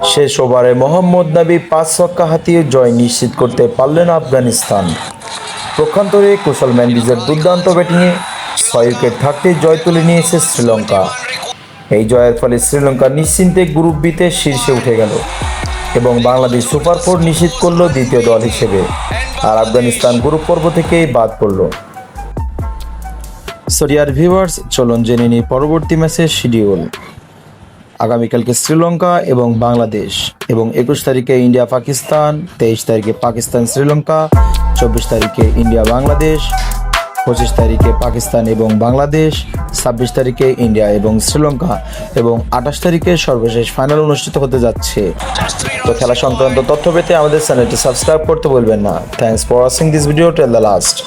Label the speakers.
Speaker 1: শেষ ওভারে মোহাম্মদ নাবি 5 ছক্কা হাতিয়ে জয় নিশ্চিত করতে পারলেন আফগানিস্তান। পক্ষান্তরে কুশল মেন্ডিজের দুর্দান্ত ব্যাটিংয়ে 6 উইকেট থাকতে জয় তুলে নিয়েছে শ্রীলঙ্কা। এই জয়ের ফলে শ্রীলঙ্কা নিশ্চিন্তে গ্রুপ বিতে শীর্ষে উঠে গেল এবং বাংলাদেশ সুপার 4 নিশ্চিত করল দ্বিতীয় দল হিসেবে, আর আফগানিস্তান গ্রুপ পর্ব থেকেই বাদ পড়ল। সরিয়ার ভিউয়ার্স, চলুন জেনে নিই পরবর্তী ম্যাচের শিডিউল। আগামীকালকে শ্রীলঙ্কা এবং বাংলাদেশ, এবং 21 তারিখে ইন্ডিয়া পাকিস্তান, 23 তারিখে পাকিস্তান শ্রীলঙ্কা, 24 তারিখে ইন্ডিয়া বাংলাদেশ, 25 তারিখে পাকিস্তান এবং বাংলাদেশ, 26 তারিখে ইন্ডিয়া এবং শ্রীলঙ্কা, এবং 28 তারিখে সর্বশেষ ফাইনাল অনুষ্ঠিত হতে যাচ্ছে। তো খেলা সংক্রান্ত তথ্য পেতে আমাদের চ্যানেলটি সাবস্ক্রাইব করতে ভুলবেন না। Thanks for watching this video till the last.